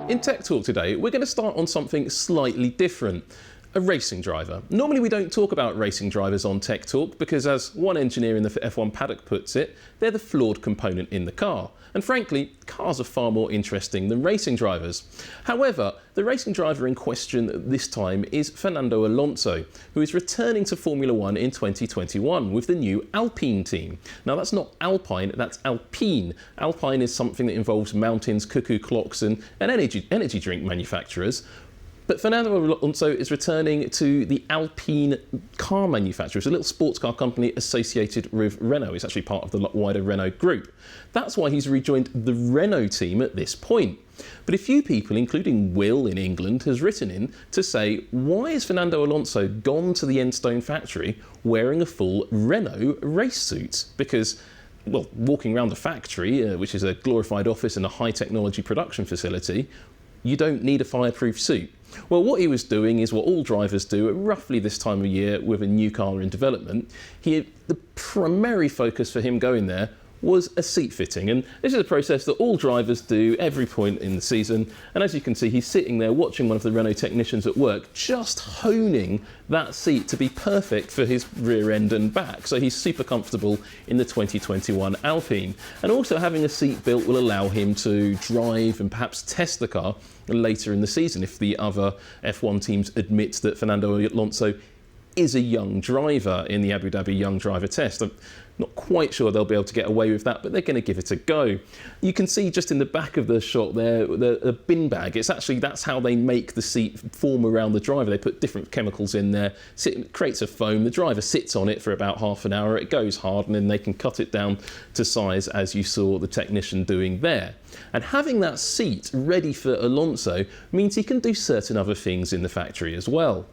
In Tech Talk today, we're going to start on something slightly different. A racing driver. Normally we don't talk about racing drivers on Tech Talk because, as one engineer in the F1 paddock puts it, they're the flawed component in the car. And frankly, cars are far more interesting than racing drivers. However, the racing driver in question this time is Fernando Alonso, who is returning to Formula 1 in 2021 with the new Alpine team. Now that's not Alpine, that's Alpine. Alpine is something that involves mountains, cuckoo clocks and energy drink manufacturers. But Fernando Alonso is returning to the Alpine car manufacturer. It's a little sports car company associated with Renault. It's actually part of the wider Renault group. That's why he's rejoined the Renault team at this point. But a few people, including Will in England, has written in to say, why is Fernando Alonso gone to the Enstone factory wearing a full Renault race suit? Because, well, walking around the factory, which is a glorified office and a high technology production facility, you don't need a fireproof suit. Well, what he was doing is what all drivers do at roughly this time of year with a new car in development. The primary focus for him going there was a seat fitting, and this is a process that all drivers do every point in the season. And as you can see, he's sitting there watching one of the Renault technicians at work, just honing that seat to be perfect for his rear end and back. So he's super comfortable in the 2021 Alpine. And also having a seat built will allow him to drive and perhaps test the car later in the season if the other F1 teams admit that Fernando Alonso is a young driver in the Abu Dhabi Young Driver Test. I'm not quite sure they'll be able to get away with that, but they're going to give it a go. You can see just in the back of the shot there, the bin bag. That's how they make the seat form around the driver. They put different chemicals in there, creates a foam. The driver sits on it for about half an hour. It goes hard, and then they can cut it down to size, as you saw the technician doing there. And having that seat ready for Alonso means he can do certain other things in the factory as well.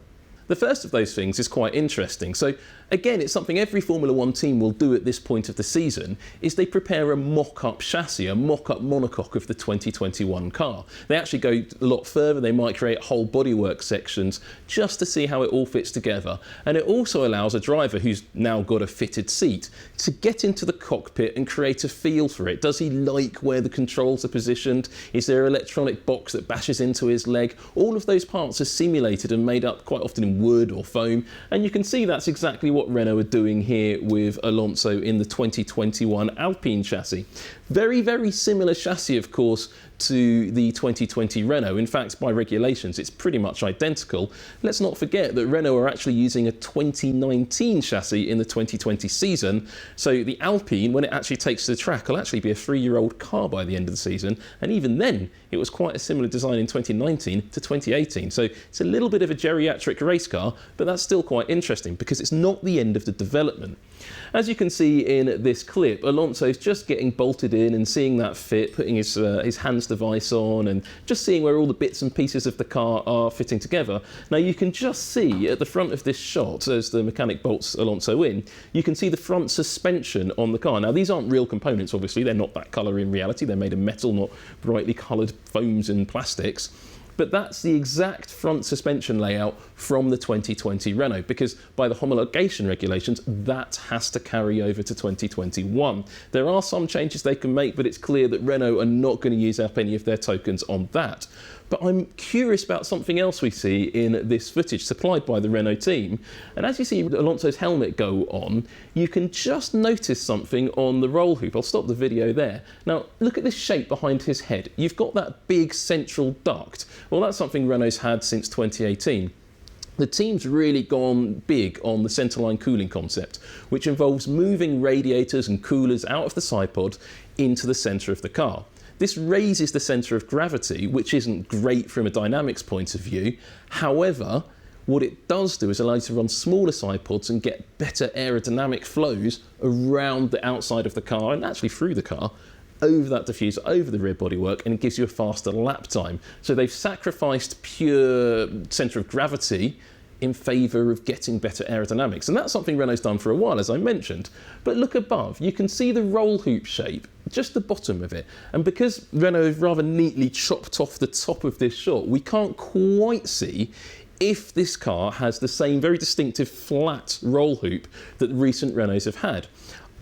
The first of those things is quite interesting. So again, it's something every Formula 1 team will do at this point of the season, is they prepare a mock-up chassis, a mock-up monocoque of the 2021 car. They actually go a lot further. They might create whole bodywork sections just to see how it all fits together. And it also allows a driver who's now got a fitted seat to get into the cockpit and create a feel for it. Does he like where the controls are positioned? Is there an electronic box that bashes into his leg? All of those parts are simulated and made up quite often in wood or foam, and you can see that's exactly what Renault are doing here with Alonso in the 2021 Alpine chassis. Very, very similar chassis, of course, to the 2020 Renault. In fact, by regulations, it's pretty much identical. Let's not forget that Renault are actually using a 2019 chassis in the 2020 season. So the Alpine, when it actually takes to the track, will actually be a 3-year-old car by the end of the season. And even then, it was quite a similar design in 2019 to 2018. So it's a little bit of a geriatric race car, but that's still quite interesting because it's not the end of the development. As you can see in this clip, Alonso's just getting bolted in and seeing that fit, putting his hands device on and just seeing where all the bits and pieces of the car are fitting together. Now you can just see at the front of this shot, as the mechanic bolts Alonso in, you can see the front suspension on the car. Now these aren't real components, obviously, they're not that colour in reality, they're made of metal, not brightly coloured foams and plastics. But that's the exact front suspension layout from the 2020 Renault, because by the homologation regulations, that has to carry over to 2021. There are some changes they can make, but it's clear that Renault are not going to use up any of their tokens on that. But I'm curious about something else we see in this footage supplied by the Renault team. And as you see Alonso's helmet go on, you can just notice something on the roll hoop. I'll stop the video there. Now, look at this shape behind his head. You've got that big central duct. Well, that's something Renault's had since 2018. The team's really gone big on the centerline cooling concept, which involves moving radiators and coolers out of the side pod into the centre of the car. This raises the centre of gravity, which isn't great from a dynamics point of view. However, what it does do is allow you to run smaller side pods and get better aerodynamic flows around the outside of the car and actually through the car, over that diffuser, over the rear bodywork, and it gives you a faster lap time. So they've sacrificed pure centre of gravity in favour of getting better aerodynamics. And that's something Renault's done for a while, as I mentioned. But look above, you can see the roll hoop shape, just the bottom of it. And because Renault have rather neatly chopped off the top of this shot, we can't quite see if this car has the same very distinctive flat roll hoop that recent Renaults have had.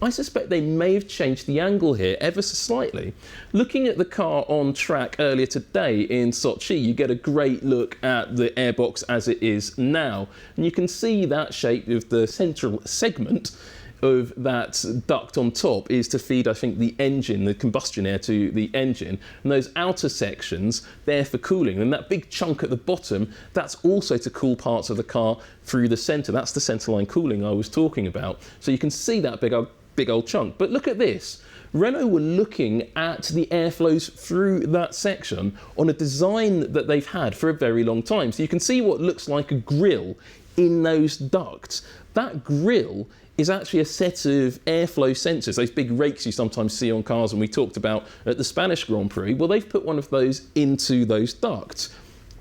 I suspect they may have changed the angle here ever so slightly. Looking at the car on track earlier today in Sochi, you get a great look at the airbox as it is now. And you can see that shape of the central segment of that duct on top is to feed, I think, the engine, the combustion air to the engine. And those outer sections, they're for cooling. And that big chunk at the bottom, that's also to cool parts of the car through the centre. That's the centerline cooling I was talking about. So you can see that big old chunk. But look at this. Renault were looking at the airflows through that section on a design that they've had for a very long time. So you can see what looks like a grille in those ducts. That grille is actually a set of airflow sensors, those big rakes you sometimes see on cars and we talked about at the Spanish Grand Prix. Well, they've put one of those into those ducts.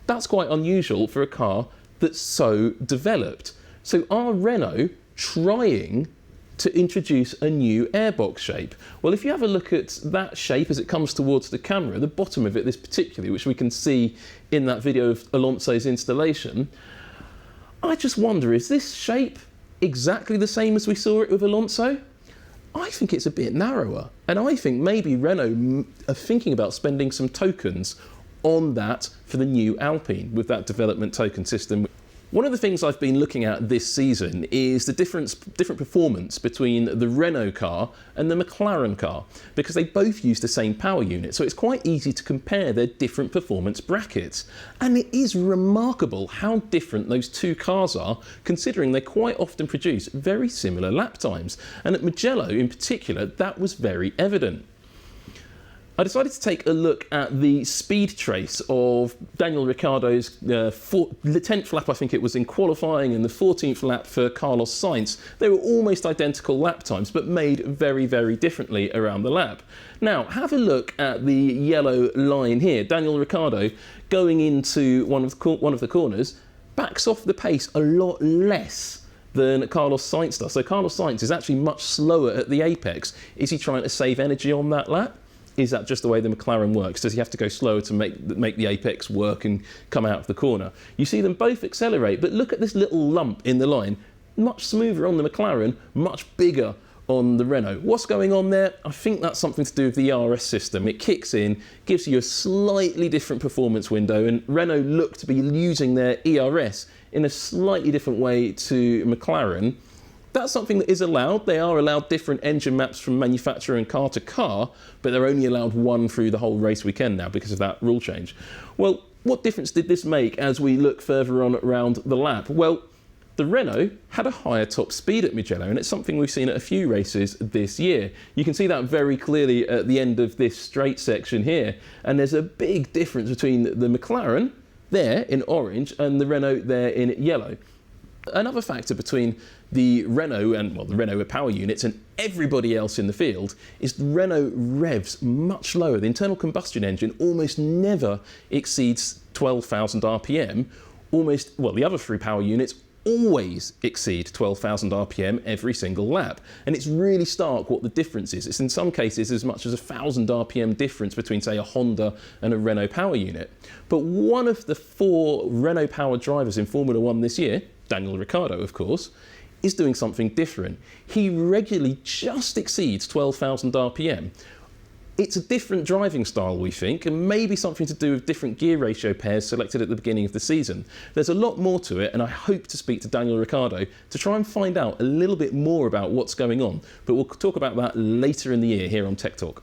That's quite unusual for a car that's so developed. So are Renault trying to introduce a new airbox shape? Well, if you have a look at that shape as it comes towards the camera, the bottom of it, this particularly, which we can see in that video of Alonso's installation, I just wonder, is this shape exactly the same as we saw it with Alonso? I think it's a bit narrower, and I think maybe Renault are thinking about spending some tokens on that for the new Alpine with that development token system. One of the things I've been looking at this season is the different performance between the Renault car and the McLaren car, because they both use the same power unit, so it's quite easy to compare their different performance brackets. And it is remarkable how different those two cars are, considering they quite often produce very similar lap times. And at Mugello in particular, that was very evident. I decided to take a look at the speed trace of Daniel Ricciardo's 10th lap, I think it was, in qualifying, and the 14th lap for Carlos Sainz. They were almost identical lap times, but made very, very differently around the lap. Now, have a look at the yellow line here. Daniel Ricciardo, going into one of the corners, backs off the pace a lot less than Carlos Sainz does. So Carlos Sainz is actually much slower at the apex. Is he trying to save energy on that lap? Is that just the way the McLaren works? Does he have to go slower to make the apex work and come out of the corner? You see them both accelerate, but look at this little lump in the line. Much smoother on the McLaren, much bigger on the Renault. What's going on there? I think that's something to do with the ERS system. It kicks in, gives you a slightly different performance window, and Renault look to be using their ERS in a slightly different way to McLaren. That's something that is allowed. They are allowed different engine maps from manufacturer and car to car, but they're only allowed one through the whole race weekend now because of that rule change. Well, what difference did this make as we look further on around the lap? Well, the Renault had a higher top speed at Mugello, and it's something we've seen at a few races this year. You can see that very clearly at the end of this straight section here, and there's a big difference between the McLaren there in orange and the Renault there in yellow. Another factor between the Renault and, well, the Renault power units and everybody else in the field is the Renault revs much lower. The internal combustion engine almost never exceeds 12,000 RPM. The other three power units always exceed 12,000 RPM every single lap. And it's really stark what the difference is. It's in some cases as much as 1,000 RPM difference between, say, a Honda and a Renault power unit. But one of the 4 Renault powered drivers in Formula 1 this year, Daniel Ricciardo, of course, is doing something different. He regularly just exceeds 12,000 RPM. It's a different driving style, we think, and maybe something to do with different gear ratio pairs selected at the beginning of the season. There's a lot more to it, and I hope to speak to Daniel Ricciardo to try and find out a little bit more about what's going on. But we'll talk about that later in the year here on Tech Talk.